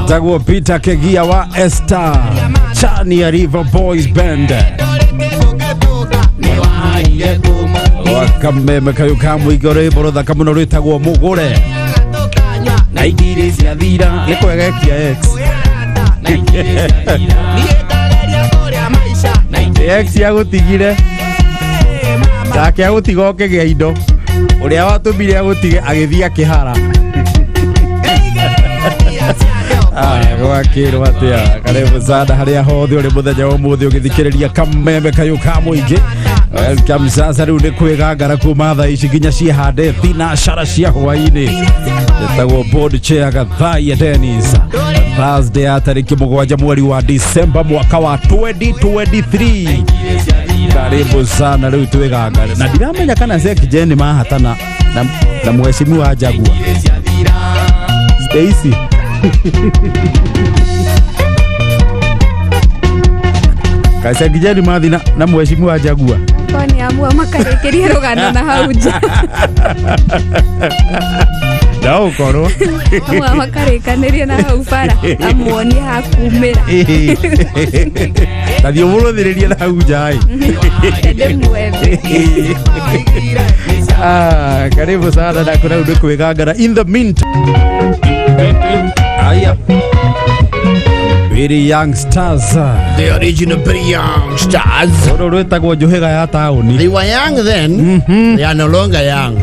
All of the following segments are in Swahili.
Taguo Peter Kegia wa Esther Chani ya River Boys Band Wakameme kayukamu igore borotha kamuno rwitagwo mugure na igiri cia thira ni kwegekia X X ya gutigire take ya gutiga okegea indo uria watumire agutige agithia kihara gwakirwo atia karibu sana haria hothe uri muthenya wa umuthi ugithikiriria kameme kayuka muingi welcome sasa riu ni Kwigangara kuma thaa ici nginya ciehande thinacara cia hwaini etagwo board chair Gathai Dennis Thursday ya tariki 7 mweri wa Disemba mwaka wa 2023 karibu sana riu Kwigangara na ndiramenya kana Zekijeni mahatana na mheshimiwa Jagua Stacy Kaisa kijani mathi na mheshimiwa Jagua kwani amua makarekeria rugano na hauja Dao koro amua makarekeria na haufara amuoni hakumira Tadio mulo thireria na hauja ai ndemwebe karibu sana na kuna undu Kwigangara in the meantime aya Very young stars. The original very young stars. They were young then. They are no longer young.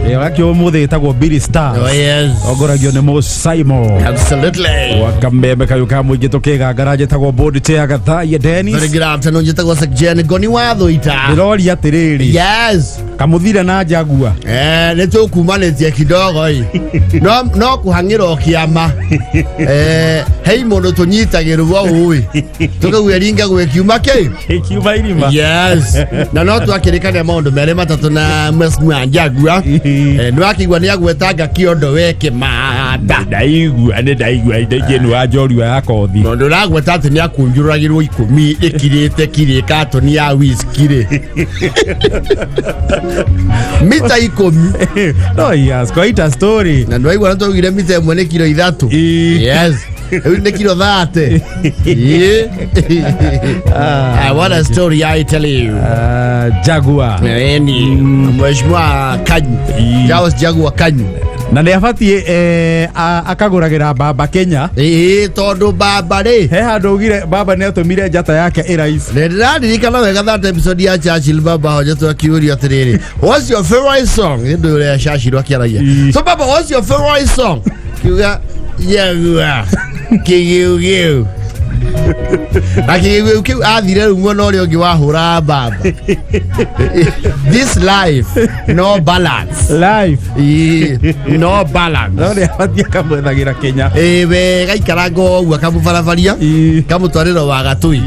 Billy Stars. Oh yes. Simon. Absolutely. Wakameme kayukamu igitoke garaje tago board chair Gathai Dennis. Very good afternoon. Jitago sekjene goni watho ita. Irori atiriri. Yes. Kamuthira na Jagua. Neto kumanetia kidogo hii. No kuhangira kiama. Hey mono tonyitagirwa uwi. Toka weringa gwe kiuma ke. Kiuma irima. Yes. Na no twakirikane maundu mere matatu na mheshimiwa Jagua. No akigwa ni agwetanga kiondo weke mata. Ndaigua ndegenu wa njorua yakothi. No nduragweta ati ni akunjuragirwo 10 ikirite kirika to ni ya whisky ri. Mita 10. No yes, quite a story. Na ndwaigwa na tugire mita 1 kilo 3. Yes. Ne kilo 30. What a story I tell you. Jagua. Ni mheshimiwa Kanyu. Jawas Jagua Kanyu. Na ni abatie akaguragira baba Kenya. Tondu baba ri. He handu ugire baba ni atumire njata yake irais. Ndirikana wega that episode ya Churchill baba hojeto akiuria atiriri. What's your favorite song? Ndio ya Churchill akiaragia. So baba, what's your favorite song? Kiuga Jagua. Kiu. Akiwe ukiu athire rumo ri ongi wahura baba. This life no balance. No balance. No ri abatia kamwethagira Kenya. We gaikarango gwa kamubarabaria kamutwariro wa gatui.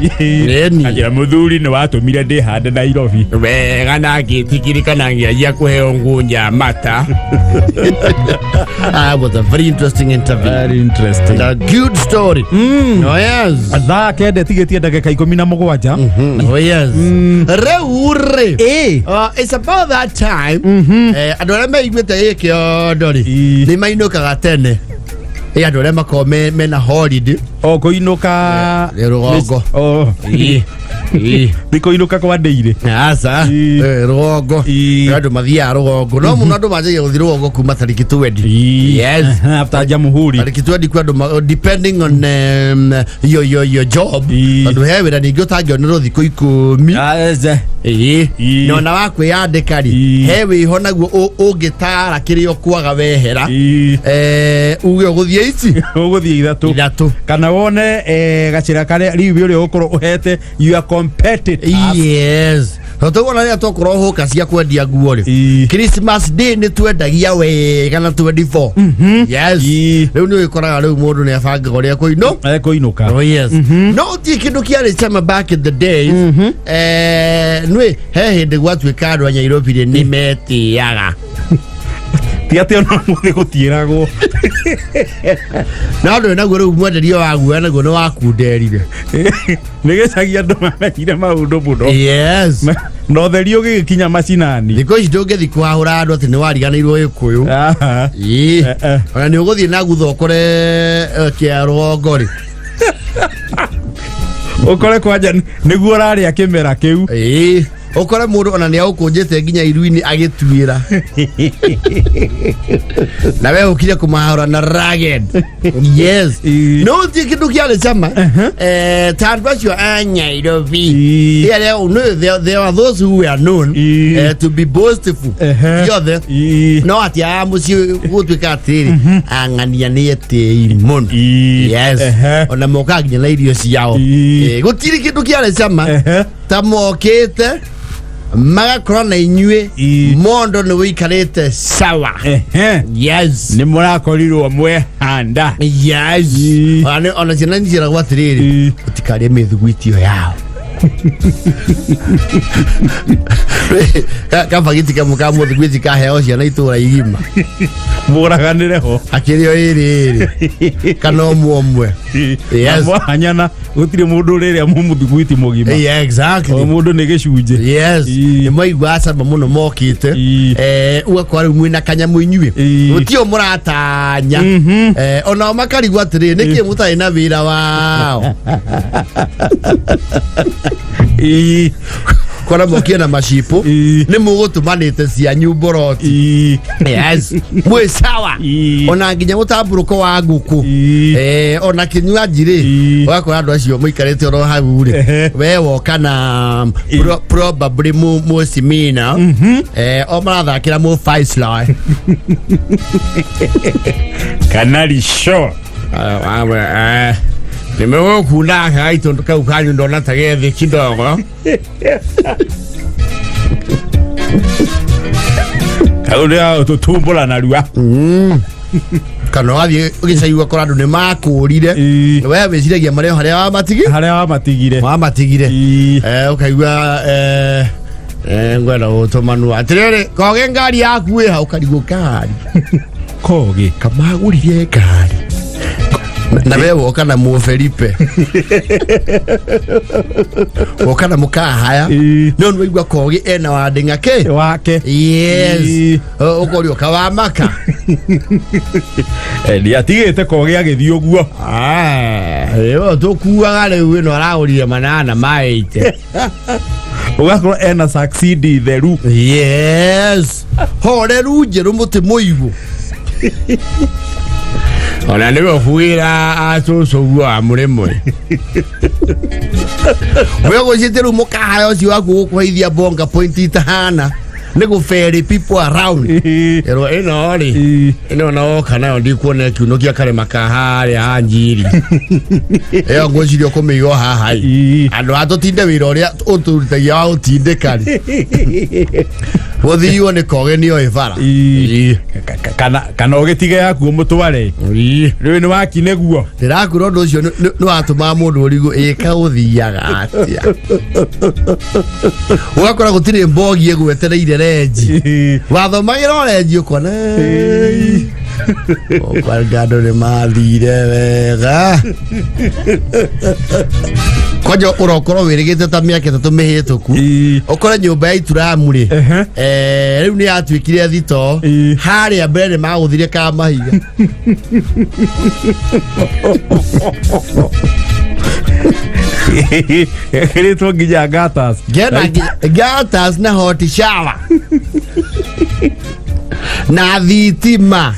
Ni ajira muthuri ni watumire ndi hande Nairobi. We gana gitikirikanagia ya kuheo ngunja mata. Was a very interesting interview. Very interesting. A good story. Oh yes. Adha kende tigetie ndagika 17. Oh yes. Reure. It's about that time. Adore me igwete ikio ni mainuka tene. Adore makome mena holiday. Kuinuka rugongo. Biko inuka kwa ndeire. Asa rugongo. Andu mathia rugongo. No muno andu mathia guthi rugongo kuma tariki 20. Yes. After Jamuhuri. Tariki 20 kwa andu depending on your job. Andu hewe na ningi utangionero thiku 10. No na wakwe yandikari. Hewe ihonaguo ungitara kirio kwaga wehera. Uge guthie ici. Uguthie ithatu. Kana wone gacira kare riu uri ukoro uhete you are competitive. Yes. Totogona ya tokoro hoka cia kwendia nguo ri. Christmas day ni twendagia wega na 24. Yes. Riu ni ukoraga riu mundu ni abanga goria kuinuka. Oh yes. No ti kindu kiari chama back in the days. Nwe he hindi gwatuika andu a Nairobi ni metiaga. Tiate ona muthi gutieragwo. Na ndo na guru mwenderio wagu na gono wakunderire. Nigecagia andu mamenyire maundu muno. Yes. No therio gikinya macinani. Thiko ici ndungithi kwahura andu ati ni wariganirwo Gikuyu. Ona ni uguthie na gutho kore kia rwongo ri. ukore kwanja niguo rari akimera kiu ukore mundu ona ni aukunjite nginya iruini agituira na wewe ukija kumahora na ragged yes no tikindu kiale chama tandwasho Nairobi there are those who are known to be boastful yothe no ati amusi gutwika atiri angania ni ete imon yes ona moka nginya irio ciao gutiri kindu kiale chama tamokete magakorwo na inyue mondo ni wikarite sawa yes ni murakorirwo mwe handa yes ona ciana njira gwatiriri utikarie mithugwitio yao kafagiti kamuka muthugwiti kaheo ciana itura igima muraganire ho akirio iri kana omwe yes mwanyana gutire mundu riri mumuthugwiti mugima yeah exactly o mundu ni gicunje yes ni moigwa sama muno mokite ugakwari mwina kanyamu inyue utio muratanya ona makarigwa atiri niki mutai na wira wao kora mokia na mashipo ni mugutumanite cia nyumboroti yes mwe sawa ona nginya mutamburuko wa nguku ona kinywa njiri wakora andu acio muikarite oro hau ri we woka na probably mu simina o marathakira mu Faisal kanali show nimewokuna haito kau kanyu ndona tagethe kidogo kauria tutumbula na rua kana wathi ugicaigua kora andu ni makurire we wiciragia mario haria wamatigire ukaigua ngwenda gutumanu atiriri koge ngari yaku wi hau karigo ngari koge kamagurire ngari na wewe woka na mu Felipe woka na mukahaya no nweigwa kogi ena wadinga ke wake yes ukorio kawamaka ndi atigite kogi agithii uguo yo tukuaga riu no aragurire manana maite ugakorwo ena succeed theru yes hore ruje muti muigu ona niwe fuira asusu gwa muremwe wewe jiteru mukahayo si waku kuithia bonga point itahana nego ferry people around ero ino no kana ndi kuona kiuno kia kare makahari anjiri eyo ngojirio komiyo haha andu atotinde wira uria uturitagia utinde kari wothiyo ne koge niyo ivara kana ogetige yaku mutware riu ni wakine guo ndirakuro ndu ucio no atuma mundu urigo eka uthiaga atia ugakora gutire mbogi egwetereire reji wathomagira reji ukona okwagado ne mathire wega kwajo urokoro wirigite ta miaka 3 mihituku ukora nyumba ya ituramu ri riu ni atwikire thito haria mbere maguthire ka mahiga Kiritu nginya gatas gatas na hot shower na thitima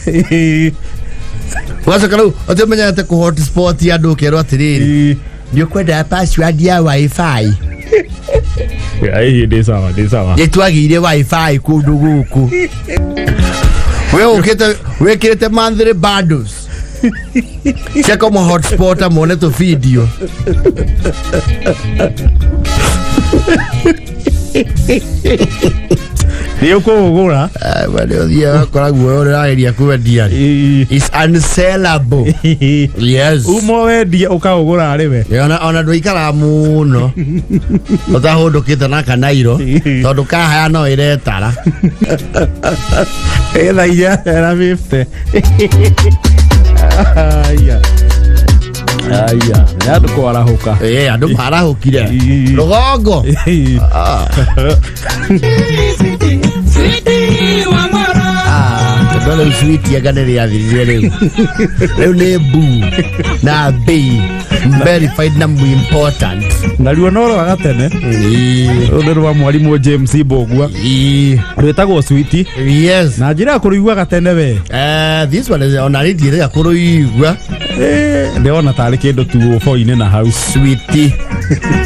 wacha kalau otemenya te ku hotspot ya do kero atiriri ndio kwenda password ya wifi ai ndi sawa yetwagire wifi kundu guku we kirete monthly bundles check on hotspot amone to video Dio kugura bale odia kora guo raeria kwendia is unsellable yes umo wendia ukagura ariwe ona nduikara muno utahundukite na kanairo tondu kahaya no iretara ela era 50 aya nadu kwarahuka andu marahukire rugongo Dole sweet ya gane ya vile leo ne bu na be verified na mu important na riwa noro agatene ndo wa mwalimu James Bogwa wetagwo sweet yes na njira kuruigwa gatene we this one is on already ya kuruigwa ndeona tari kindu tu 4 ine na house sweet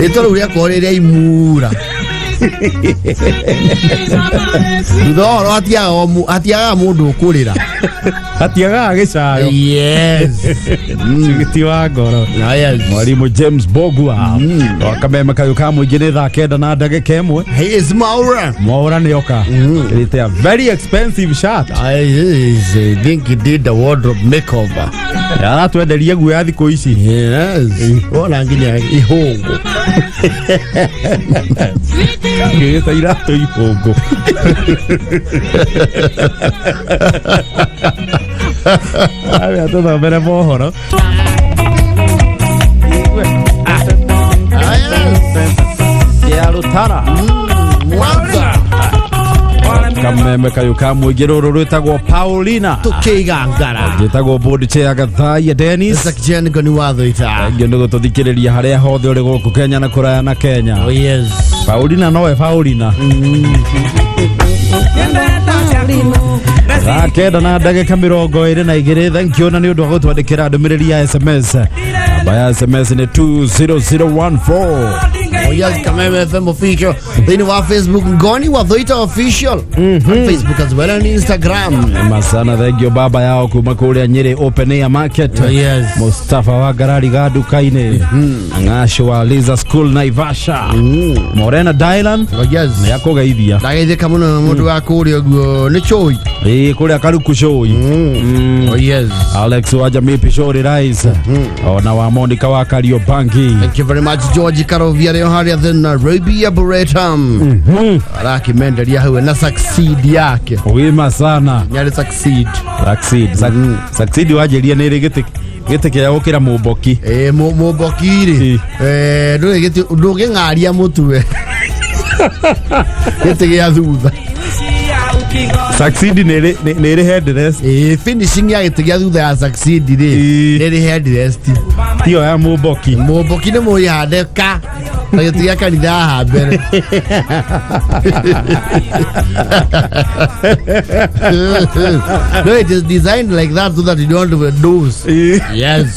ito uria koreria imura ndoro atiaga mundu kurira atiaga agicayo yes sigiti wa ngoro yes mwalimu James Bogwa wakamema kayuka mwingine thaa kenda na ndagika imwe he is Maura nioka it a very expensive shirt I think he did the wardrobe makeover ya twenderia guo ya thiko ici yes ona nginya ihungu Kita irato ihungu Abi atoda bere mohoro ya lutara Mwanza kameme kayuka mwigiroro rwetagwo Paulina tukigangara gitagwo board chair gathai Dennis Sakjen goni watho ita ngendo gututhikiriria haria hothe uri guku Kenya na kuraya na Kenya oh yes Paulina nowe Paulina Kenda na ndagika 22 thank you na ni undu wa gutwandikira ndumiriri ya SMS namba SMS ni 20014 oh yes Kameme FM official then wa Facebook goni watho ita official on Facebook as well on Instagram masana thank you baba yao kuma kuria Nyeri open air market oh yes Mustafa wa garari ga dukaine Ngasho wa Liza School Naivasha Morena Dylan oh yes yako gaithia ndageithika muno mundu wa kuria guo ni choi kuria karuku shoi oh yes Alex wa Jamii Pishori Rice ona wa Monica wa Kariobangi thank you very much George Karovia leo haria the Nairobi Arboretum Raki mendelia hawe na succeed yake wima sana nyari succeed wajeria nere gite kia ukira muboki mubokiri nduge ngaria mutwe gite gia thutha succeed nere headrest finishing ya gite gia thutha ya succeed nere headrest tio ya muboki ni muyande ka gite gia kanitha ha mbere no it is designed like that so that you don't overdose yes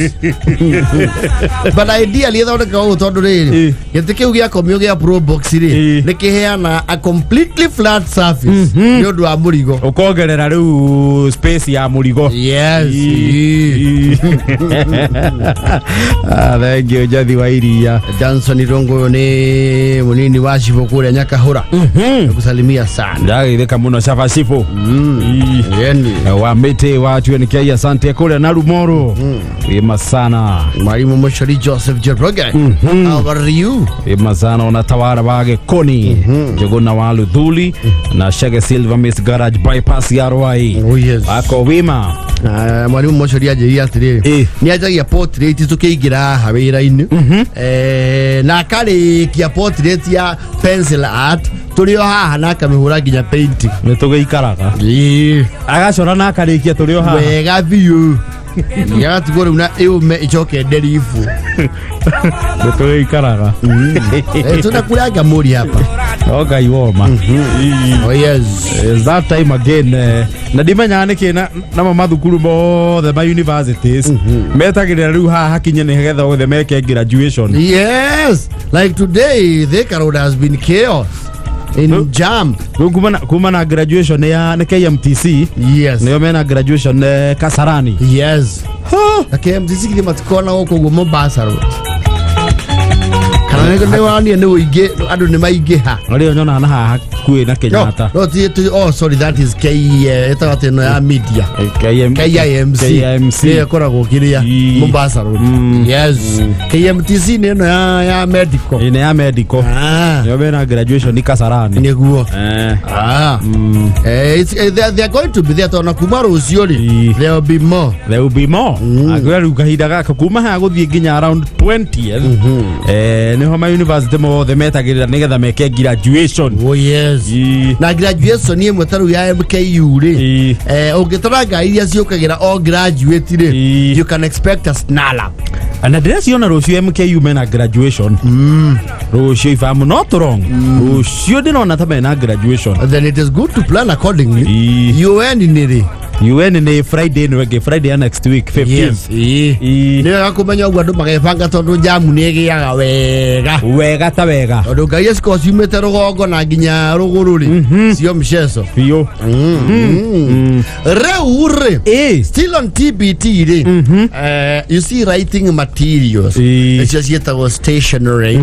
but ideally thondeka u tondu riri gite kiu gia komio gia pro box ri nikiheana a completely flat surface ni undu wa murigo ukongerera riu space ya murigo yes thank you Jathi wa iria Johnson Rongo ni munini wa Shifu kule Nyakahura nakusalimia sana ndageithika muno Shafa Shifu yani wa Mete wa TNK asante kule na Rumoro wima sana mwalimu Moshari Joseph Jeroge how are you wima sana unatawara wage Koni Jogona wa Ludhuli na Shege Silver Miss Garage bypass ya Rwai oh yes ako wima mwalimu Moshari aje atiri ni ajagia portrait tukiigira hawira-ini na kare kia portrait ya pencil art tulio haha na kamihura ginya painting nitugeikaraga agacora na karikia tulio haha wega biu ya tugore una eume ichoke derifu nitugeikaraga tunakulaga muri hapa oga iwoma oh yes is that time again na dimenya niki na mathukuru mothe ma universities metagirira riu haha hakinye ni hegetha othe meke graduation yes like today the crowd has been chaos in jam kuma na graduation ya KMTC yes niyo mena graduation Kasarani yes na KMTC kile matikona huko go Mombasa road kana ne wani ne uige adu ne maigeha ali nyona na haha kwe na Kenyatta oh sorry that is eta wateno ya media KIMC koragwo kiria Mombasa road yes KMTC ne no ya medical ine ya medical niyo mena graduation ni Kasarani neguo they are going to be there tona kumaro uciori there will be more agweru kahinda gaka kuma ha guthie nginya around 20 niho ma university mothe metagirira nigetha meke graduation oh yes Yes. Na graduation ye mutaru ya MKU ri. Ungitora iria ciukagira all graduate ri. You can expect a snarl. And the rest you know MKU mena graduation. Rocio, if I'm not wrong, Rocio didn't know that mena graduation. Then it is good to plan accordingly. You end in it. You end in a Friday next week 15th. Yes. Ni akumenya ugwa ndu magefanga tondu jamu ni giaga wega ta wega. Ondu ngai esiko ciumite rugongo na nginya rugururi cio mchezo. Yo. Reure. Still on TBT ri. You see writing materials. It's just yet our stationery.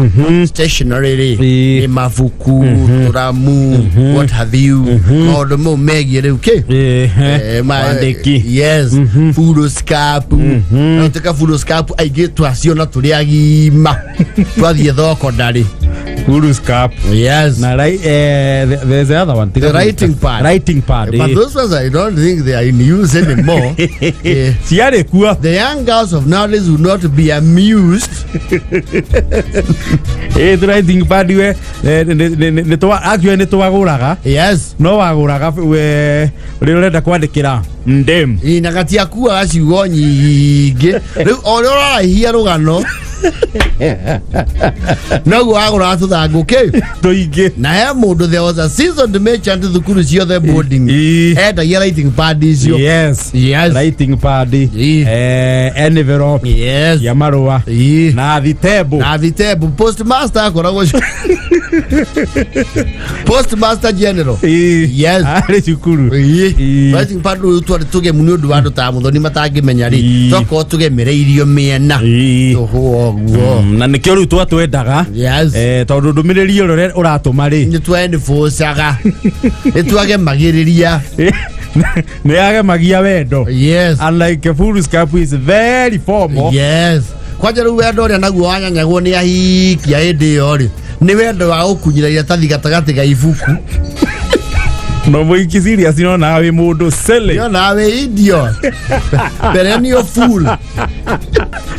Stationery ri. Mafuku, turamu, what have you. All the more megire okay. Yes, fulloscapu. Nataka fulloscapu aige twasiona tuliagima. Twathie thoko ndari. Fulloscapu. Yes. Na there's the other one. The writing pad. Writing pad. But those ones I don't think they are in use anymore. The young girls of nowadays will not be amused. The writing pad we actually ne twaguraga. Yes. No waguraga we urenda kwandikira ndem. Inagatia kuwa aciugo nyingi. Riu orora hia rugano. No wagura tuthanguke tuingi na he mundu there was a seasoned merchant thukuru ciothe boarding endagia writing pad icio. Yes writing pad envelope ya marua na vitabu postmaster akoragwo postmaster general ari cukuru writing pad utwari tuge mundu wandu ta muthoni matangimenya ri toko tugemereirio miena na nä kä o rä u twatwendaga tondå ndå mä rä ri å ratåma rä nä twendibåcaga nä twagemagia rä ria nä yagemagia wendo. Unlike Fulloscapu is very formal. kwanja rä u wendo å rä a naguo wanyanyagwo nä ahikia hä ndä ä yo rä nä wendo wa gå kunyä ra iratathi gatagatä ga ibuku no må iki serious no nawe må ndå yo nawe idio perennial fool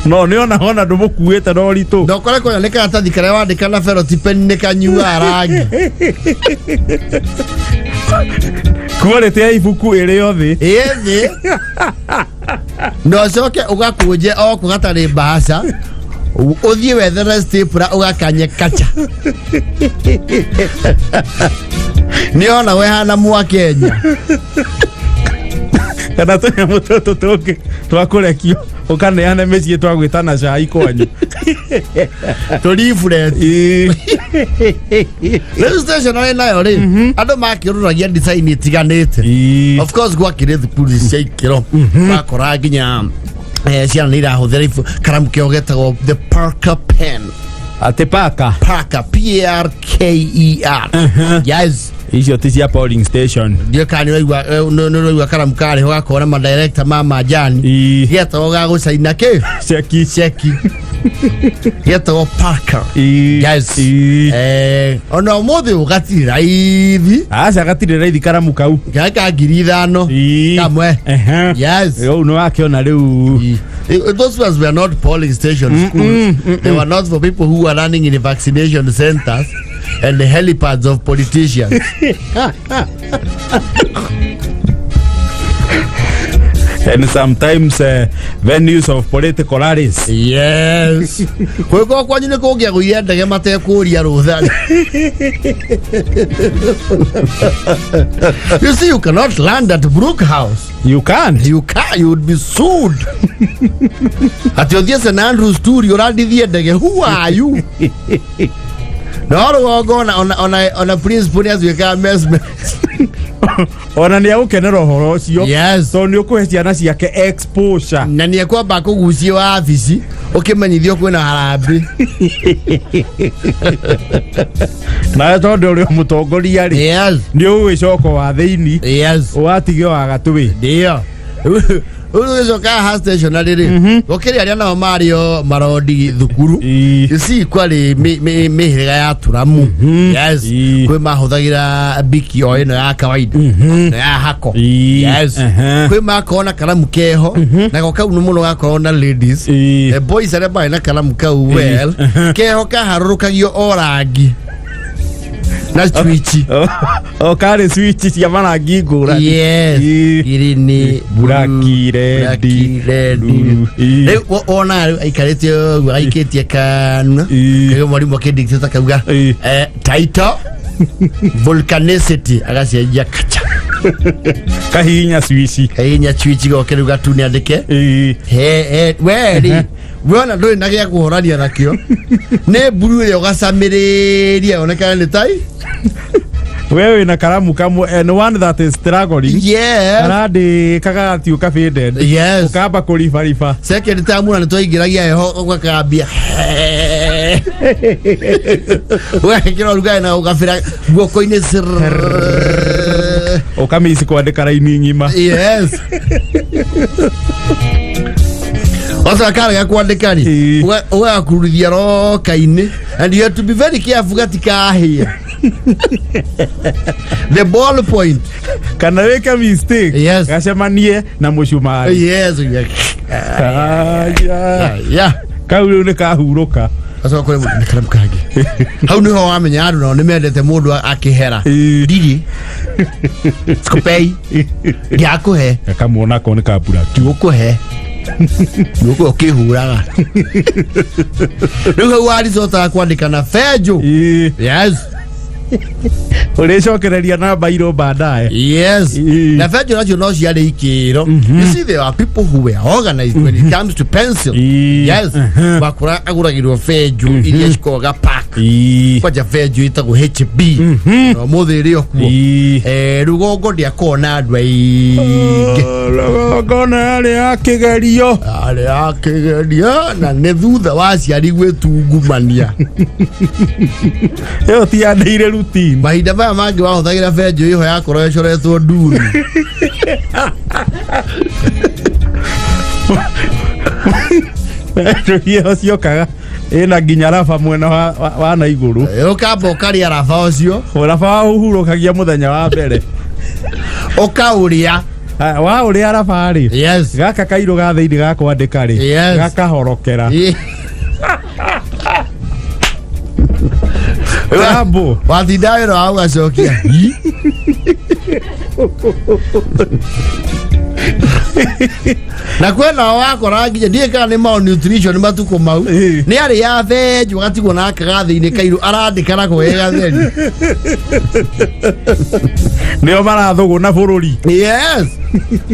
no nä ona ndå må kuä te no ritå ndokore konya nä karatathi karä a wandä ka na feroti pen nä kanyua rangi kuorete ya ibuku ä rä o thä thä no coke å gakå nje oku gatarä mbaca uthiä wethere stapler ugakanye kacha ni ona we hana Mwakenya kana tunyamå tåtå tångä twakå rekio å kaneane mä ciä twagwä tana cai kwanyu tå rä stationary nayo rä andå makä rå ragia design itiganä te of course gwakä rä thukuru cia ikä ro makora nginya ciana nä irahå thä ra karamu kä o getagwo the Parker pen atä Parker Parker yes icio ti cia polling station ndio kani no karamu kare ho gakora ma director mama jani getagwo ga gå caina kä ceki getagwo Parker yes ona umuthi ugatiri raithi aca gatiri raithi karamu kau gaka 5,000 kamwe yes yo no akiona riu those ones were not polling station schools they were not for people who were running in the vaccination centers and the helipads of politicians and sometimes venues of political rallies yes kwiko kwanyu ni kungia guia ndege matekuria ruthari you see you cannot land at Brookhouse you would be sued ati othie St Andrews tour urandithie ndege who are you no rugongo ona principal azwika message ona nä agå kenera å horo å cio so nä å kå he ciana ciake exposure na nä ekwamba kå gucia wabici å kä menyithio kwä na harambä nawe tondå å rä o må tongoria rä nä å gwä coko wa thä ini å watigä wa gatå wä ndio ucoka ha stationary ri gukiri aria nao mario marodi thukuru isi kwari mihiriga ya turamu yes kwi mahuthagira biki o ino ya kawaida na ya hako yes kwi makona karamu keho na gokau no muno gakona ladies boys aria bai na karamu kau well keho kaharurukagio orangi na switch o kare switch cia marangi ngũrani yes green black red ona aikarite aikitie kana kego mwalimu akidictate kauga title volcanicity agacenjia kacha kahinya switch gokeruga tu ni andike weri wona nduri na gya kuhorania nakio ne buru ile ugasamiriria onekana ni tai wewe na karamu kamwe and one that is struggling arade kagati ukafided ukaba kulifarifa second time una nitoigiragia eho ukakambia wewe kiro ruga na ukafira guoko-ini ukamisi kwandika raini ngima Wasa kara ya kuandika ni ugakurithia roka-ini and you have to be very careful gatika here the ball point kana weka mistake gacemanie na mucumari kaulu ni kahuruka asa kore mu karamu kage hau ni ho wamenya andu no nimendete mundu akihera ndiri skopei yakuhe akamwona ko ni kabura tukuhe nuko kihuraga nuko wali zota kwandika na fejo ulicokereria namba iro baadaye na fejo nacio no ciarĩ ikĩro you see there are people who were organized when it comes to pencil bakura aguragirwo fejo iria cikoga pack kwaja fejo itagwo HB no muthiri okuo rugongo ndiakona andũ aingĩ rugongo arĩ akĩgerio na nĩ thutha wa ciari gwĩtungumania yo ti andĩire routine mahinda maya mangi wahũthagĩra benjũ iho yakorwo ĩcoretwo nduni benjũ ciokaga ĩna nginya raba mwena wa na igũrũ ũkamba ũkarĩa raba ũcio raba wahurũkagia mũthenya wa mbere ũkaũrĩa wa ũrĩa raba rĩ gaka kairũ ga thĩinĩ ga kwandĩka rĩ gakahorokera Rambo watinda wĩra wa ũgacokia na kwena wakora nginya ndiĩ kana nĩ malnutrition matuko mau nĩ arĩ ya benjũ gatigwo na kagathĩ-inĩ kairũ arandĩka na kwega theri nĩo marathũgũna bũrũri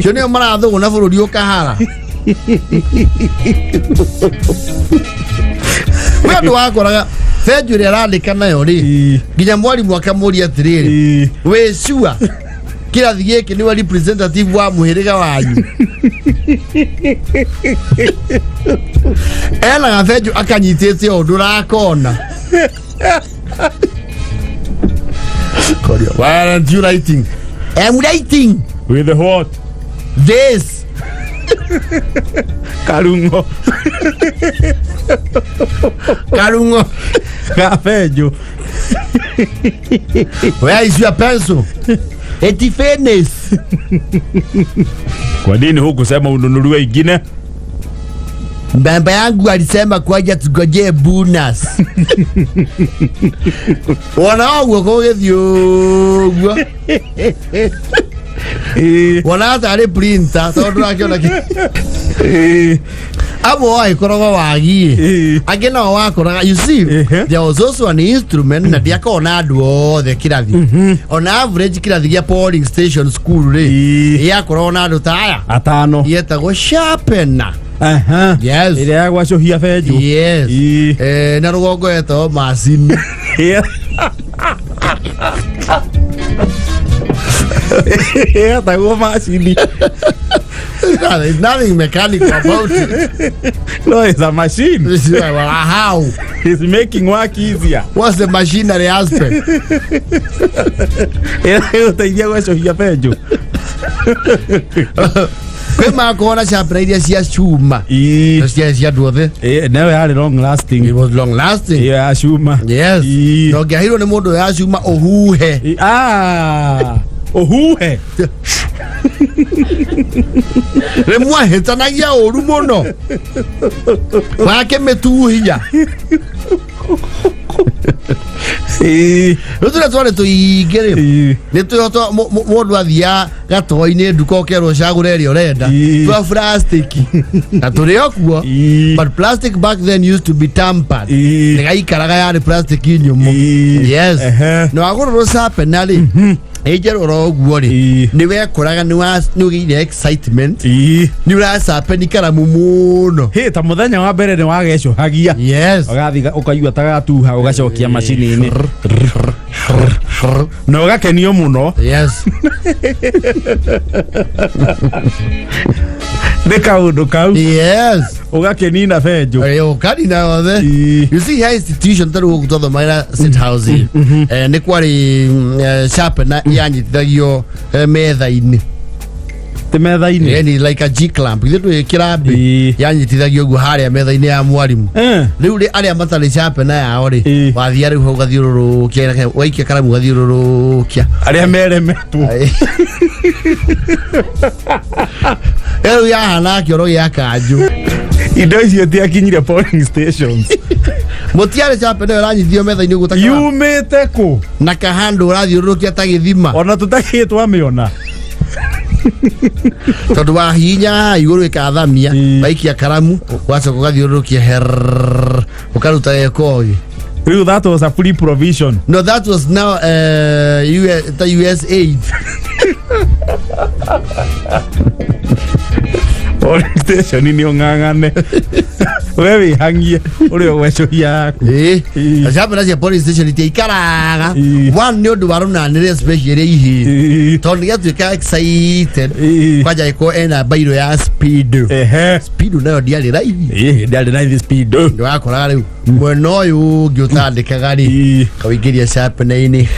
cio nĩo marathũgũna bũrũri ũkahara we andũ wakoraga benjũ ĩrĩa arandĩka nayo rĩ nginya mwarimũ akamũria atĩrĩrĩ wĩ sure kĩrathi gĩkĩ nĩwe representative wa mũhĩrĩga wanyu ena gabenjũ akanyitĩte o ndũrakona why aren't you writing? I'm writing with the what? This Karungo gabenjũ where is your pencil? Eti fairness. Kwa nini hukusema ununuliwe ingine? Baba yangu alisema kwaja tugojee bonus. Wanaogwo kugithio. Wana hata ale printer so ndurakiona ki. Abo aikorogo wagie agena wakoraga you see there was also an instrument na diakona andu othe kirathi on average kirathi gia polling station school ri yakorwo na andu taya atano yetagwo sharpener ile ya gwacohia benjũ na rugongo yeto macini yetagwo macini. There's nothing mechanical about it. No, it's a machine. Well, how? It's making work easier. What's the machinery aspect? Utaingia gwacohia benjũ. Kwema kuona sharpener iria cia chuma cia duothe nayo yarĩ long lasting. It was long lasting. Ya chuma. Yes. No ngĩahirwo nĩ mũndũ ya chuma ũhuhe. Ũhuhe. Remwa hetanagia ũru mũno wake mĩtuhia Rutuna twale tuigere. Ni tuyoto mundu athia gatoini nduka okero cagure ri orenda. Twa plastic. Na turio kuo. But plastic back then used to be tampered. Ngai ya plastic nyumu. Yes. No agoro sape nali. Ejero ro guori. Ni we koraga ni was ni excitement. Ni ura sape ni karamu muno. Ta muthenya wa mbere ni wageco hagia. Yes. Ugathiga ukaigua tagatuha ugacokia macini-ini. No gakenio muno. Yes. Ni kaundu kau. Yes. Ugakenina benjo. Yo kadi na othe. You see high institution taru gutotho maira sit housing. Ni kwari sharp na yanyithagio metha-ini. Te metha-ini. Yani like a G clamp. Ithu kirambi yanyithagio gu haria metha-ini ya mwarimu. Riu ri aria matari sharp na yao ri. Wathia riu ho gathiururukia waikia karamu gathiururukia. Aria meremetwo. Ero ya hana kioro ya kanju. Indo icio tiakinyire polling stations. Mutiare chape ndio ranyithio metha-ini gutaka. Yumite ku Na kahando urathiururukia ta githima. ona tutakitwo amiona. Tondu wa hinya iguru ikathamia baikia karamu wacha kugathiururukia her ukaruta ekoi. That was a free provision. No, that was now US aid. Polling station ni ongangane. Wewe hangie uri ogweco yaku. Ajabu na police station itikaraga. One ni undu waruna ni especially ihi. Tondu ya tuka excited. Kwaja iko ena bairo ya speed. Speed nayo ndiali raithi. Ndiali raithi speed. Ndio akora riu. Mweno uyu ngiutandikaga ri. Kawigiria sharp na ini.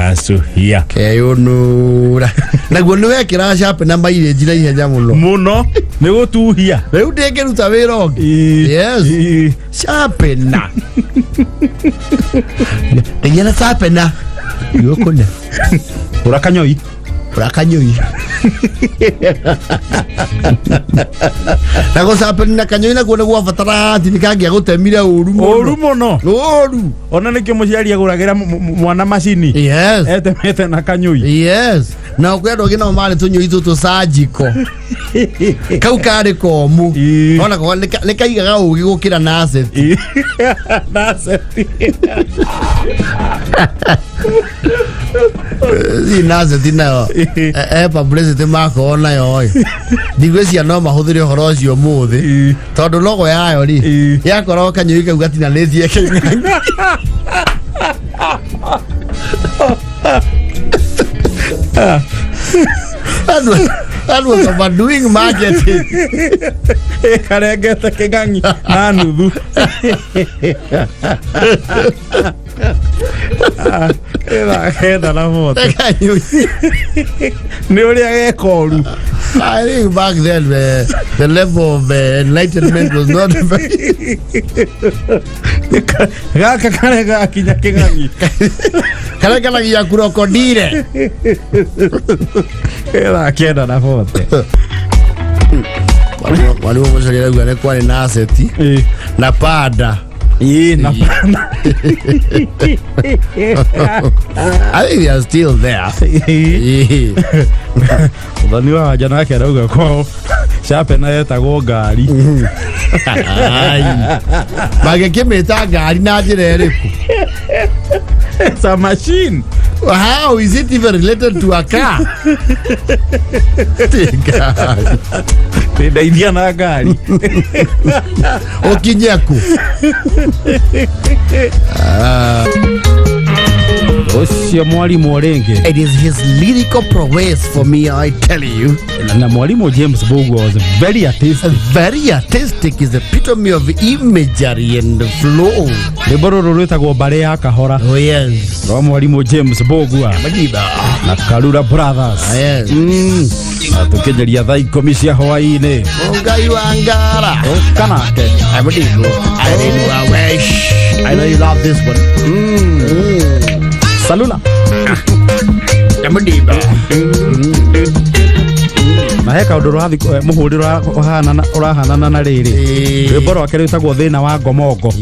Asuhia. Keyunura. Naguo ni wekira sharp na maire njira ihenya muno ni gutuhia riu ndingiruta wira ungi. Yes. Sharp na ndiyana sharp na yokona urakanyoi nago sharp na kanyoi na kuona gwa fatara tinikangia gutemira uru muno ona nikio muciari aguragira mwana macini. Yes. Etemete na kanyoi. Yes. Na kwendo gina mali tunyoi tutu sajiko kau kare komu ona ko nekaigaga ugi gukira na asset. Naze dina publicity mako ona yo digwecia no mahuthire horo ucio muthi tondu logo yayo ri yakoro kanyoi kau gatina nethie Kenya. That was about doing marketing. Karengete kigangi na nuthu. Henda na moto. Ni uria gekoru. I think back then the level of enlightenment was not very. Gaka karega kinya kigangi. Karega lagi ya krokodile. Era kenda na moto. Wali mmoja gane kwa ni asset na pada. Na pada. I think they are still there. Udhani wa jana kera uga kwa shape na yetagwo ngari. Mage kimeta ngari na njira iriku. It's a machine. How is it even related to a car? Ndeithia na ngari. Okinyaku. Ocio mwalimu orenge. It is his lyrical prowess for me, I tell you. Na mwalimu James Bogo was very artistic. Very artistic is the epitome of imagery and flow. Riboro rurutagwo bare ya kahora. Oh yes. Ro mwalimu James Bogo na Karura Brothers. Yes. Tukijeria thaa 10 cia hwaini. Ngai wa ngara. Kanake. Amadigo. I really wish. I know you love this one. Salula. Amadigo. na heka undu rathi muhuriro urahanana na riri rwimbo rwake rwitagwo thina wa ngomongo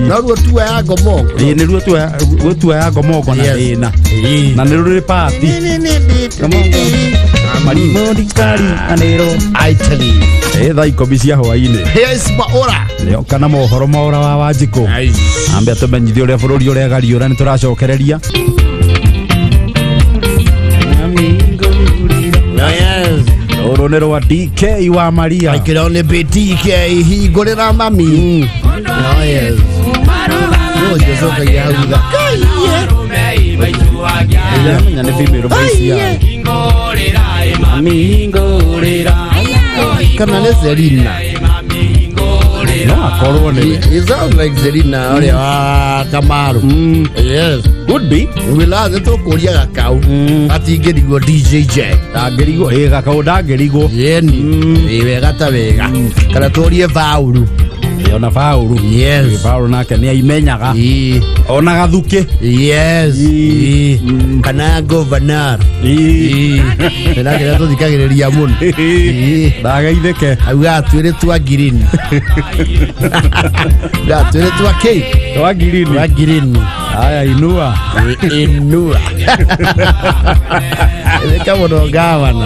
na ruo tua ya ngomongo ni ruo tua ya ngomongo na thina na ni ruri party ngomongo marimodi kari anero aitali thaa 10 cia hwaini yes maora leo kana mohoro maora wa Wanjiku ambe atumenyithie uria bururi uria gariura ni turacokereria uru ni rwa DK wa Maria aikirone BTK hingurira mami yes no josoka ya huda menya ni bimiro baisia hingurira kana ne Selina no akorwo ni it sounds like Selina ore Kamaru yes would be wilaze to kuria gakau atingirigwo DJ J ndangirigwo gakau ndangirigwo yeni wega ta wega kana turie Vauru ona Vauru yes Vauru nake ni aimenyaga ona gathuki yes kana governor ndagera tuthikagiriria muno ndagaithike auga twire twa green da twire twa K twa green aya inua eka mono gavana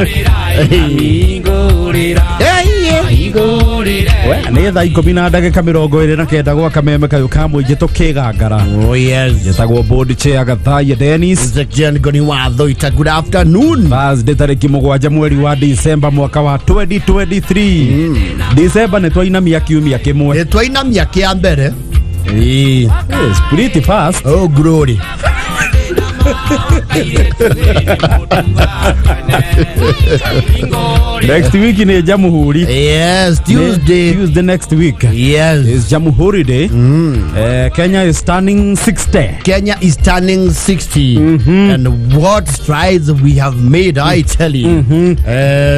we ni thaa 10:29 gwa kameme kayo ka muingi tukigangara oh yes jetagwo board chair Gathai Dennis Section goni watho ita good afternoon Thursday tariki 7 mweri wa December mwaka wa 2023 December ni twainamia kiumia kimwe twainamia kia mbere yes pretty fast oh glory next week ni Jamhuri yes Tuesday next week yes is Jamhuri Day Kenya is turning 60 and what strides we have made I tell you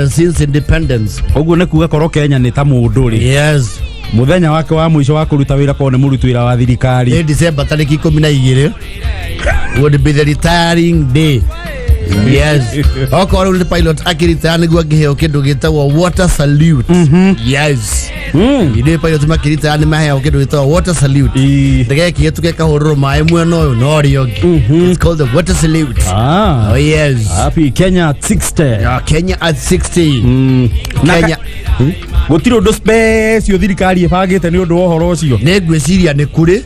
since independence uguo ne kuga koro Kenya ni ta munduri yes muthenya wake wa mwisho wa kuruta wira ko ne murutu wira wa thirikari December tariki 12 would be the retiring day yes okoro ni pilot akirita niguo ngiheo kindu gitagwo water salute yes ide pilot makirita ni maheo kindu gitagwo water salute ndege kitu gekahururu mai mwena uyu no rio it's called the water salute oh yes happy Kenya at 60 Kenya at 60 Kenya gutiro ndo space yo thirikari ibagite ni undu ohoro ucio ne gwiciria ni kuri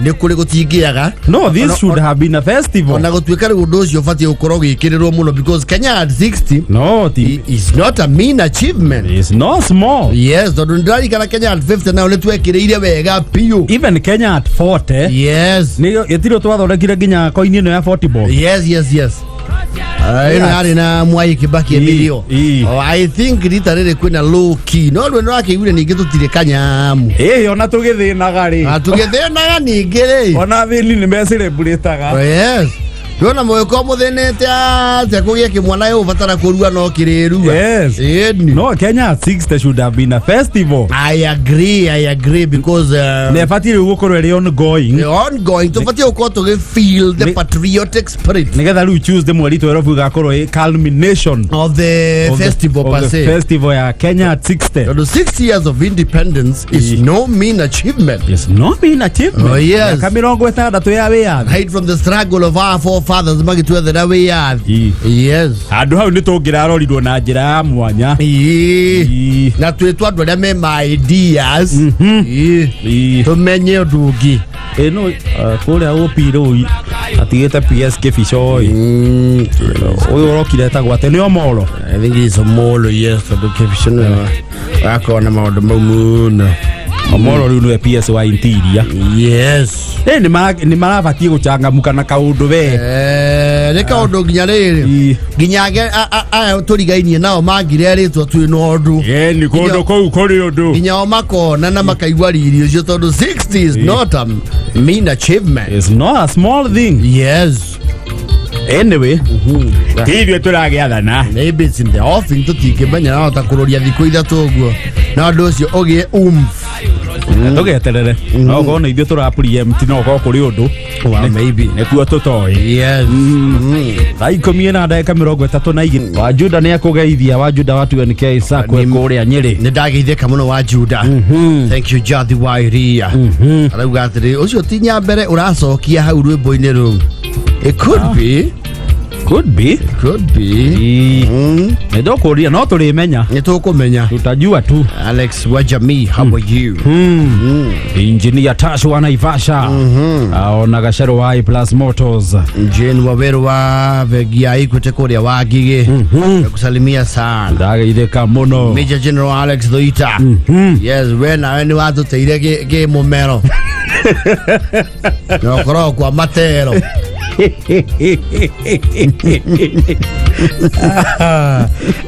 ni kuri gutingiaga no this should have been a festival ona gutuika ri undu ucio fati ukoro gikirirwo muno because Kenya at 60 no is not a mean achievement it's not small yes tondu ndari kana Kenya at 50 now letwekireire wega piu even Kenya at 40 yes ni yetiro twathondekire nginya coin ino ya 40 bob yes ino yari na Mwai Kibaki Emilio I think rita riri kwina low key no rwendo rake igure ningi tutire kanyamu ona tugithinaga ri tugithinaga ningi ri ona thini ni me celebrataga yes Yona mweko muthenete ate kugia kimwana yo ubatara kurua no kirirua yes no Kenya at 60 should have been a festival I agree because ne fatiri gukorwo eri ongoing tufati ukoto ge feel the patriotic spirit nigetha riu Tuesday mweri 12 gakorwo culmination of the festival per se festival ya Kenya at 60 60 years of independence is no mean achievement oh yes kamirongo 6 ya wiyathi right from the struggle of our forefathers magitwethe na wiyathi yes andu hau ni tungirarorirwo na njira ya mwanya na twetwa andu aria me my ideas tumenye ndungi no kuria upiro atigite PSG Fishoi uyu urokire etagwo ate ni omolo I think it's omolo yes tondu Kefishoi akona maundu mau muno omolo riu ni PS wa interior yes ni marabatie gucangamuka na kaundu we ni kaundu nginya riri nginya aya turigainie nao mangire ritwa twi no ndu ni kundu kou kuri undu nginya o makona na makaigwa riri ucio tondu 60 is not a mean achievement it's not a small thing yes anyway hivyo turagiathana maybe it's in the offing tutikimenya na utakuroria thiko ithatu uguo na ndu ucio ugie tugeterere no gona ithio turapreempt no go kuri undu maybe nikuo tutoi yes aikomie na ndagika 32 Wajuda ni akugeithia Wajuda watu NK sakwe kuria Nyeri ni ndageitheka muno Wajuda thank you Jathi Wairia arauga atiri ucio tinya mbere uracokia hau rwimbo-ini ru it could be ndo kuria no turimenya ni tukumenya tutajua tu Alex Wajami how are you Engineer Tashu wa Naivasha aona gacero wa Plus Motors Jane Waweru wa vegia ikute kuria wagige kusalimia sana ndageitheka muno Major General Alex Doita yes we ni watu teire ge mumero no koro kwa matero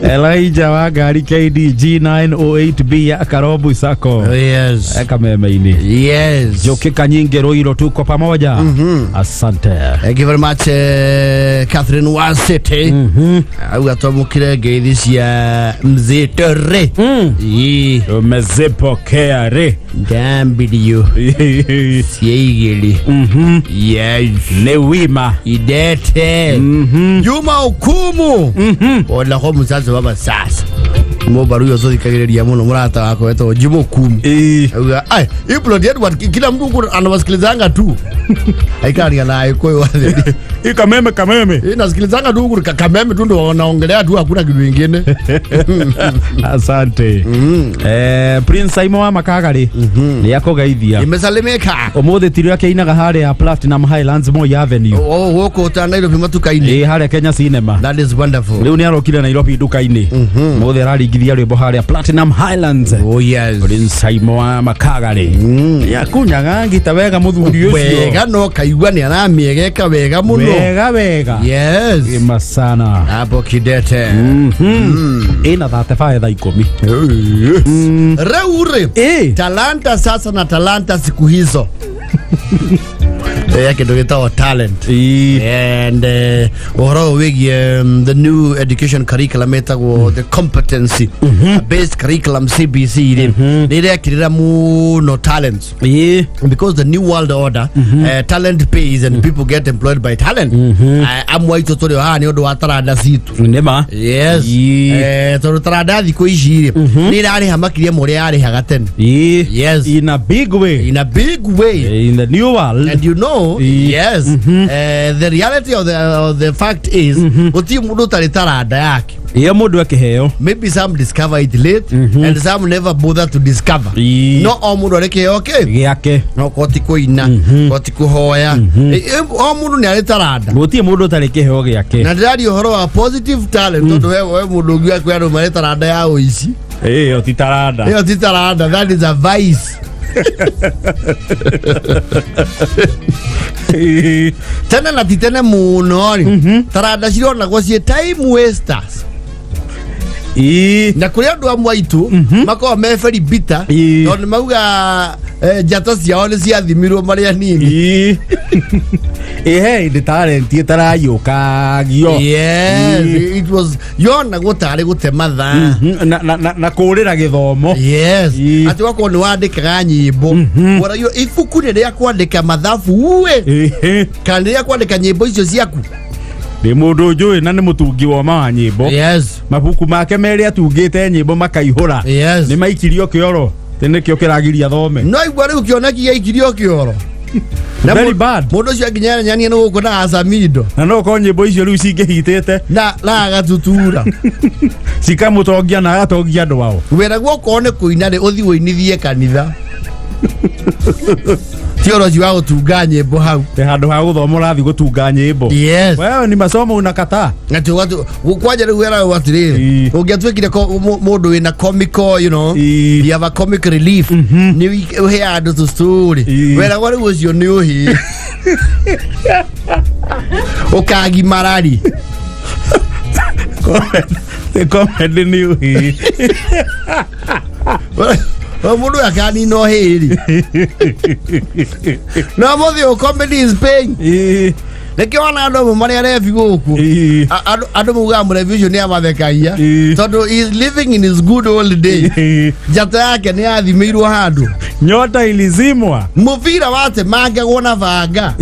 Elijah wa gari KDG 908B ya Karobu Sako yes eka meme-ini yes Jokika nyingi Roiro tuko pamoja asante thank you very much Catherine Wasete au atomukire ngeithi cia mzitore umezipokea re dambidio siegeli yes ni wima idete Juma Hukumu ona kwa mzazi baba sasa mo baruyo zo dikagireria muno murata wako weto Juma Hukumu ai upload Edward kila mtu anawasikilizanga tu aikari naye kwa wale kameme nasikilizanga tu kameme tu ndo wanaongelea tu hakuna kitu kingine asante Prince Simon wa Makagari ni akugeithia imesalimeka umuthi tiri yake inaga haria Platinum Highlands Moi Avenue woko ta Nairobi matuka-ini haria Kenya Cinema that is wonderful riu ni arokire Nairobi duka-ini umuthi araringithia rwimbo haria Platinum Highlands oh yes Prince Simon wa Makagari yakunyaga ngita wega muthuri ucio wega no kaigua ni aramiegeka wega muno wega yes ima sana hapo kidete ina 35 thaa 10 reure talanta sasa na talanta siku hizo yake ndo gitawa talent and ohoro wigi the new education curriculum etagwo the competency based curriculum CBC ni rekirira muno talents because the new world order talent pays and people get employed by talent amwaito turi ha ni undu wa taranda situ nema yes toro taranda thiko ici ni rari hamakiria muri ari hagatene yes in a big way in the new world and you know yes the reality of the fact is uti mundu tari taranda yake iyo mundu akiheo maybe some discover it late and some never bother to discover no all mundu areke okay giake no koti kuina koti kuhoya all mundu ni ari taranda guti mundu tari kiheo giake na ndari uhoro wa positive talent tondu we mundu ngia kwa ndo mari taranda ya uici iyo ti taranda that is a vice tena na titene muno taranda cirona gwa cie time wasters na kuri andu amwe aitu makoo me very bitter no ni mauga njata ciao ni ciathimirwo mari anini hey the talent itarayukagio yes it was yona gutari gutema tha na kurira githomo yes ati wako ni wandikaga nyimbo wara yo ifuku ni ria kwandika mathabu uwe kana ria kwandika nyimbo icio ciaku ni mundu njui na ni mutungi wa ma nyimbo yes mabuku make meri atungite nyimbo makaihura yes ni maikirio kioro tene kio kiragiria thome no igwa riu kioneki ikirio kioro very bad mundu cio nginya nyani no gukona asamido na no ko nyimbo icio riu cingihitete na agatutura cikamutongia na agatongia andu wao wera gwo kone kuina ri uthi woinithie kanitha theology wa gutunga nyimbo hau te handu ha guthoma urathi gutunga nyimbo yes wewe ni masomo unakataa ati watu kwaje ri wera watiriri ungiatwekire mundu wina comical you know you have a comic relief ni we had to story wera wari ucio ni uhi ukagi marari the comedy ni uhi mundu akani no hiri no mothe comedy is paying Reke wana ando mari arefi guku ando muga mrevision ya mathekaia tondu he is living in his good old day jata yake ni athimirwo handu nyota ilizimwa muvira wate mangagwo na banga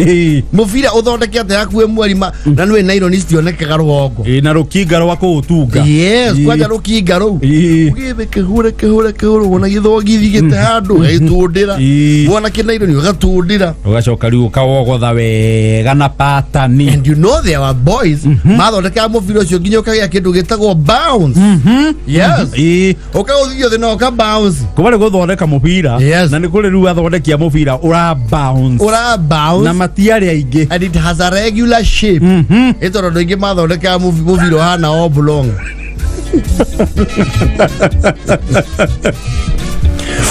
muvira uthondekete yakue mwerima na nwe nylon istionekaga rugongo na rukinga rwa kuutunga yes kwaja rukinga ru ugibe kehura wona githogithi gite handu gaitundira wona kinaironi ugatundira ugacoka riu kawogotha wega na patani and you know there were boys mathondeka muvira ucio nginya ukagia kindu gitagwo bounce yes ukaguthio thina uka bounce kubari guthondeka muvira na ni kuri riu athondekia muvira ura bounce na matiari aingi and it has a regular shape ito ndo ingi mathondeka muvira hana oblong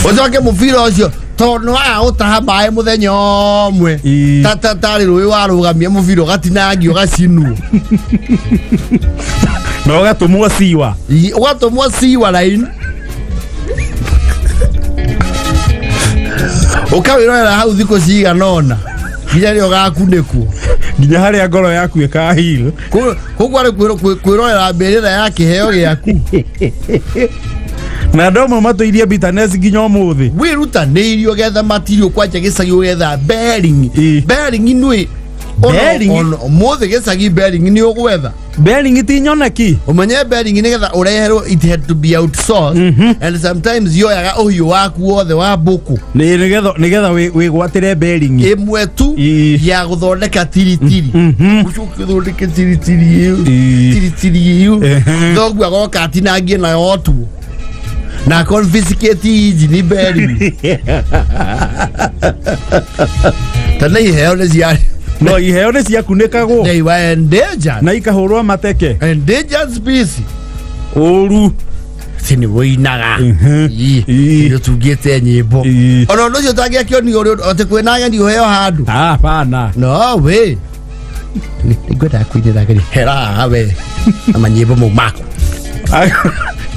ojoke muvira ucio tondu utaha mai muthenya omwe tari rui warugamia muvira gatinangio gacinwo no gatumwo siwa line ukawirorera hau thiko ciganona nginya rio gakunĩkwo nginya haria ngoro yaku ikahil koguo ari kwirorera mbĩrĩra ya kĩheo gĩaku na ndomo matoirie bitterness nginya umuthi wirutanĩirio getha material kwanja gĩcagi ũgetha bearing nĩ muthi gĩcagi bearing nĩ ũgwetha bearing ti nyoneki umenye bearing nĩ getha ũreherwo it had to be outsourced and sometimes yoyaga ũhiũ waku wothe wa mbũkũ nĩ getha wĩgwatĩre bearing ĩmwe tu ya gũthondeka tiritiri ũcoke ũthondeke tiritiri ĩyo thoguo agoka atinangie nayo tu na confiscate engine bearing tana iheo nĩ ciarĩ no iheo nĩ ciakunĩkagwo they were endangered na ikahũrwo mateke endangered species ũru sini woinaga ndio tugete nyimbo ona ũndũ ũcio ũtangĩakĩonio atĩ kwĩna nyeni ũheo handũ hapana no we nĩngwenda kũinĩra gari hera we na manyimbo mau maku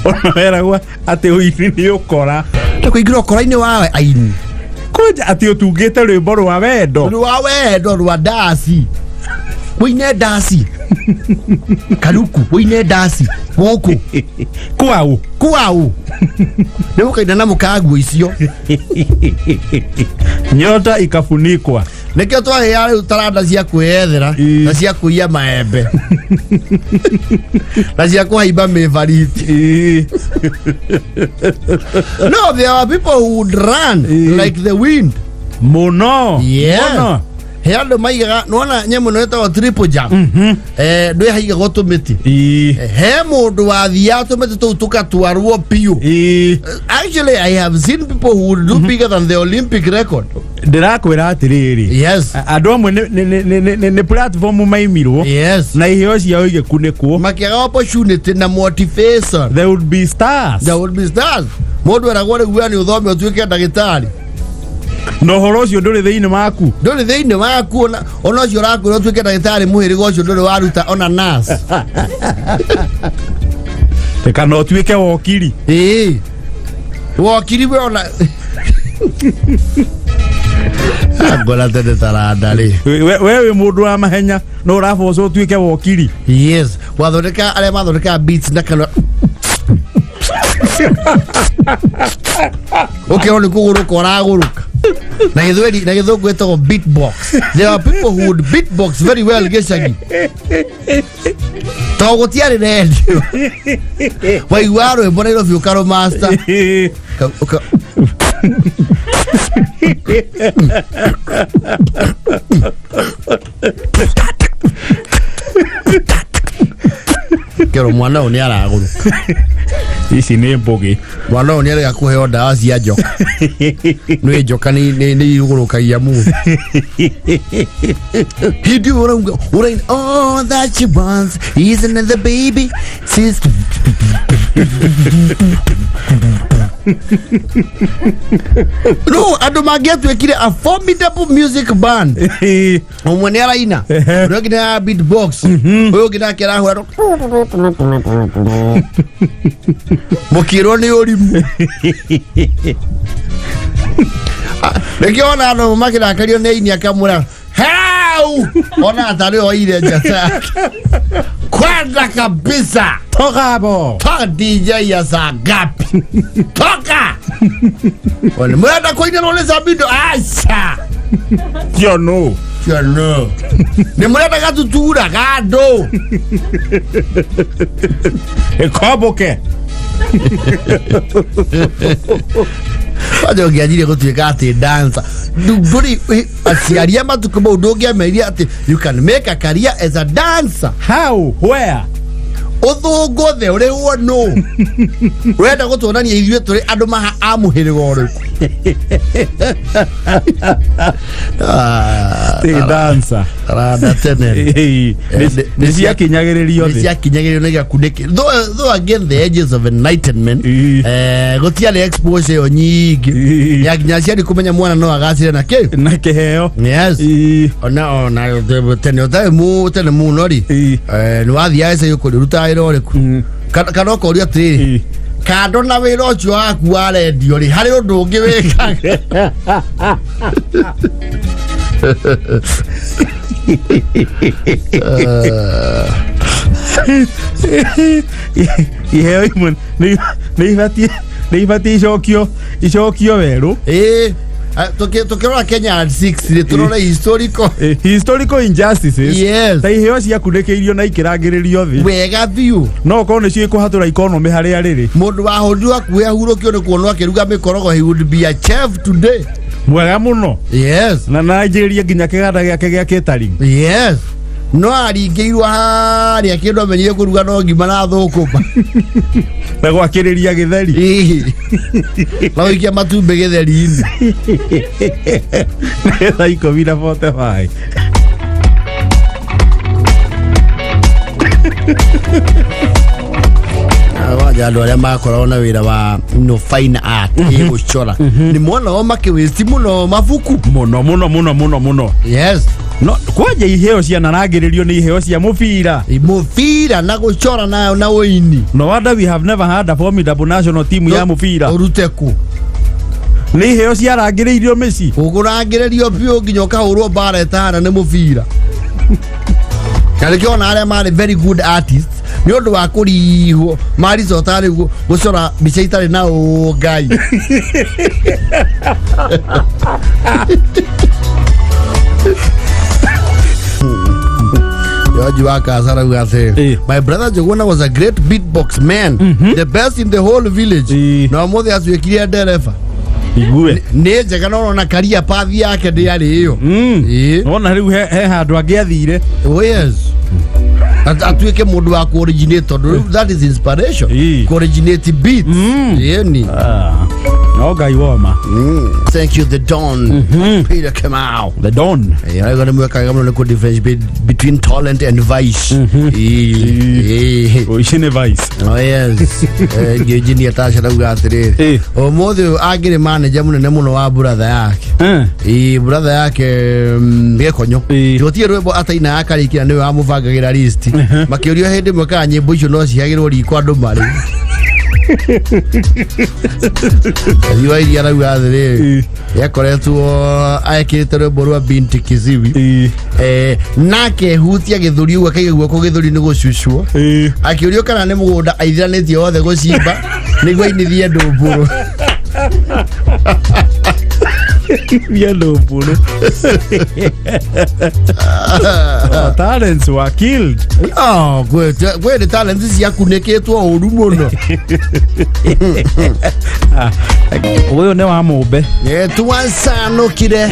ona weragwa atĩ ũini nĩ ũkora kũingĩra ũkora-inĩ wawe aini koja atĩ ũtungĩte rwĩmbo rwa wendo rwa ndasi wĩine ndasi karuku wĩine ndasi gũkũ kwau nĩ mũkaina na mũkanguo icio nyota ikafunikwa nĩkĩo twahĩa rĩu taranda cia kwĩyethera na cia kũiya maembe na cia kũhaimba mĩbariti no there are people who would run like the wind mũno he andũ maigaga nona nyamũ ĩno ĩtagwo triple jump ndwĩ haigagwo tũmĩtĩ he mũndũ wathiaga tũmĩtĩ tũu tũgatwarwo biũ actually I have seen people who would do bigger than the Olympic record ndĩrakwĩra atĩrĩrĩ yes andũ amwe nĩ platform maimirwo yes na iheo ciao igĩkunĩkwo makĩaga opportunity na motivation there would be stars mũndũ eragwo rĩu we nĩ ũthome ũtuĩke ndagĩtarĩ no horo ũcio ndũrĩ thĩinĩ waku ona ũcio ũrakwĩra ũtuĩke ndagĩtarĩ mũhĩrĩga ũcio ndũrĩ waruta ona nurse kana ũtuĩke wokiri wokiri we ona ngona tene taranda rĩ we wĩ mũndũ wa mahenya no ũrabocwo ũtuĩke wokiri yes wathondeka arĩa mathondeka beats na kana ukĩrwo nĩ kũgũrũka ũragũrũka na gĩthũngũ ĩtagwo beatbox there are people who would beatbox very well gĩcagi to gũtiarĩ rendio waigua rwĩmbo Nairobi ũkarũmaster kero mwana ũyũ nĩ aragũrũka ici nĩ mbũgĩ mwana ũyũ nĩ arega kũheo ndawa cia njoka nĩ njoka nĩ igũrũkagia mũndũ hĩndĩ ũrain all that she wants is another baby sister no andũ mangĩatuĩkire a formidable music band ũmwe nĩ araina ũrĩa ũngĩ nĩ beatbox ũyũ ũngĩ nake arahũra mũkĩrwo nĩ ũrimũ nĩkĩo ona andũ makĩrakario nĩ aini akamwĩra how hau ona atari oire jasa kwenda kabisa toka bo toka DJ ya saa ngapi toka wale mwenda kwa ina sabido acha yo no ni mwenda katutura kado ekoboke Wajo giajiri kutuika ati dancer. Duguri asiaria matukuba udogia meria ati you can make a career as a dancer. How? Where? Othugo the uri wono. Wenda gutonania ithuĩ tũrĩ andũ maha amuhĩrĩga ũrĩkũ. Ti dancer. Rada tene. Nĩcia kinyagĩrĩrio thĩ. Nĩcia kinyagĩrĩrio nĩ gakundĩki. Though again the edges of enlightenment. Gũtiarĩ exposure yo nyingĩ. Ya kinya ciarĩ kũmenya mwana no agacire na kĩ? Na kĩheo. Yes. Ona tene tene mũno ri. Nĩ wathiaga ica yũkũrĩruta wĩra ũrĩkũ. Kana ũkoria atĩrĩrĩ. Kando na wĩra ũcio waku wa redio rĩ harĩ ũndũ ũngĩ wĩkaga. Iheo imwe nĩ ibatiĩ icokio werũ. Tukirora Kenya at 6 turore historical injustices. Yes. Ta iheo ciakunĩkĩirio na ikĩrangĩrĩrio thĩ. Wega biũ. No korwo nĩcio ikũhatũra economy harĩa rĩrĩ. Mũndũ wahũndirwo akuĩ ahurũkio nĩ kuonwo akĩruga mĩkorogo, he would be a chef today. Mwega mũno. Yes. Na anjĩrĩrie nginya kĩganda gĩake gĩa catering. Yes. No aringĩirwo harĩa kĩndũ amenyire kũruga no ngima na thũkũma. Na gwakĩrĩria gĩtheri. Na gũikia matumbĩ gĩtheri-inĩ. Thaa 10:45. Waja andũ arĩa makoragwo na wĩra wa fine art gũcora nĩ mwana o makĩwĩsti mũno mabuku mũno. Yes. No kwaja iheo cianarangĩrĩrio nĩ iheo cia mũbira na gũcora nayo na ũini. No wonder we have never had a formidable national team ya mũbira. Ũrute ku nĩ iheo ciarangĩrĩirio mĩci ũgũrangĩrĩrio biũ nginya ũkahũrwo mbara ĩtahana nĩ mũbira. Nĩkĩo na arĩa marĩ very good artists nĩ ũndũ wa kũrihwo maricota rĩu gũcora mbica itarĩ na ũngai. George Wakasara say, my brother Jogona was a great beatbox man, the best in the whole village. No more than we clear dereva. Igue. Ne jagano na career path yake ndiarĩ iyo. Ona rĩu he handũ angĩathire. Oh yes. Atuĩke mũndũ wa originate, that is inspiration. Originate beats. Yeni. No guy woma. Thank you the Don. Peter Kamau. The Don. Yeah, I got to make a difference between talent and vice. Oishine vice. Oh yes. Gejini atasha na ugatire. Omothe agire manager munene muno wa brother yake. Brother yake gekonyo. Jotie rwebo ataina akarikira niwe amuvangagira list. Makĩũrio hĩndĩ ĩmwe kana nyĩmbo icio no cihagĩrwo riko andũ marĩ. Riwa iria arauga atĩrĩrĩ yakoretwo ekĩrĩte rwĩmbo rwa Binti Kiziwi nake hutia gĩthũri ũguo akaigua guoko gĩthũri nĩ gũcucwo akĩũrio kana nĩ mũgũnda aithiranĩtie wothe gũcimba nĩguo ainithie ndũmbũrũ. Talents were killed. Oh, where the talents yakunĩkĩtwo ũru mũno. Ũyũ nĩ wa mũmbe. Twancanũkire.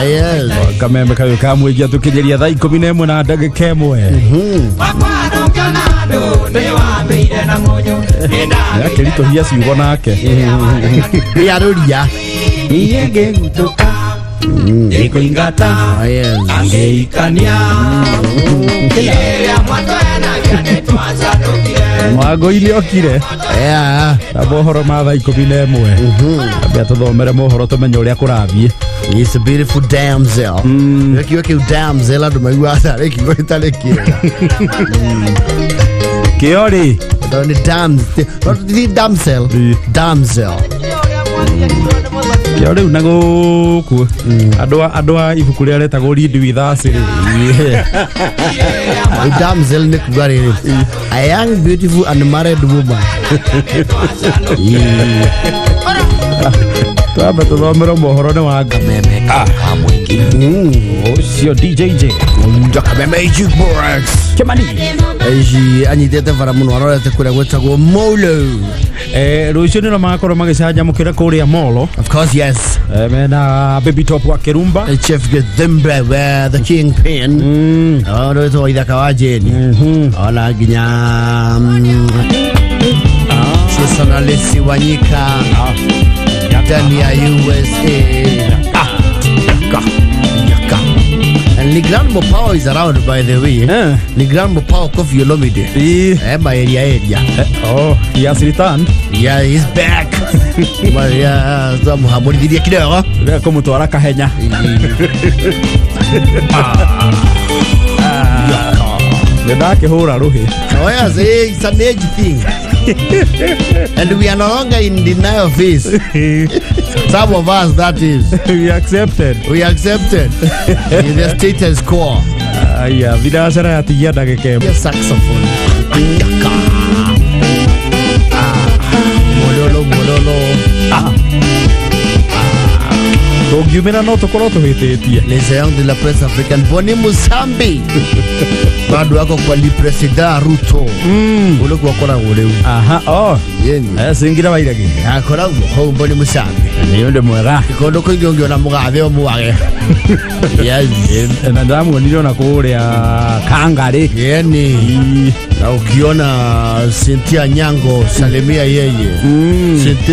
Yes. Kameme kayo kamwĩgia tũkĩnyeria thaa 11 na ndagĩka 1. Akĩritũhia ciugo nake. Yarũria. Iyenge gutoka. Kwigangara. Angeikania. Mwago-inĩ okire. Na mohoro ma thaa 11. Ambia tũthomere mohoro tũmenye ũrĩa kũrathiĩ. It's a beautiful damsel. Kiugo kĩu damsel andũ maiguaga tarĩ kiugo gĩtarĩ kĩega. Kĩo rĩ. Nĩ damsel. Damsel. ya riu naguku adwa ibuku ria retagwo Read with Us damsel ne kugari a young beautiful and married woman twaba tuthomera mohoro ni wa Kameme Kamwingi ucio DJJ Kameme Jukebox Kemani eji anyitete vara muno arorete kuria gwetagwo Molo rucio nino magakorwo magicanjamukira kuria Molo. Of course, yes. Mena Baby Top wa Kirumba, Chef Githembe where the kingpin ndo to ithaka wa jeni ona ginya Sisona Lesi Wanyika ndani ya USA and Ligran Mopao is around, by the way. Ligran Mopao Kofi Olomide. My area. Oh, he has returned. Yeah, he's back. Maria Zamuhamuri diria kidogo. Como tu araka Kenya. Nenda kihura ruhi. Oh yes, it's an age thing. And we are no longer in denial of this. Some of us, that is. We accepted. In the status quo. Yeah, vida sera ya tiyada keke. Yes, saxophone. Mololo. Togumena no tokoroto hitetia. Les géants de la presse africaine. Boni Musambi. Bado wako kwa li president Ruto. Ule kwa kora ule. Aha, oh. Yeni. Singira bairagi. Akora ho Boni Musambi. Niyo nde mwera. Kondo kwingi na mugathe omuwage. Yes. Na ndamu nilio na kuria Kangare. Yeni. Na ukiona Cynthia Nyango salimia yeye.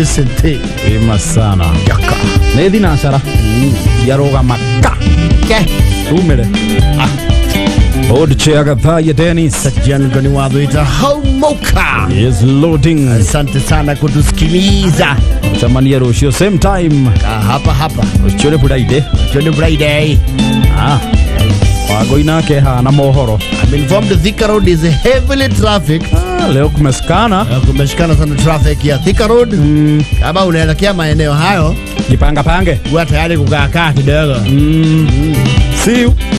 Sente. Ema sana. Yaka. Nedi na ashara. Yaroga maka. Ke. Umere. Old Chiagatha ya Dennis. Sajani gani wadhuita Homoka. Is loading. Asante sana kutusikiliza. Chamani Roshio same time. Hapa. Chole Friday. Wagoina ke hana mohoro. I'm informed the Thika Road is heavily trafficked. Leo kumeshikana sana traffic ya Thika Road. Kama unaelekea maeneo hayo, jipanga pange. Uwe tayari kukaa kidogo. See you.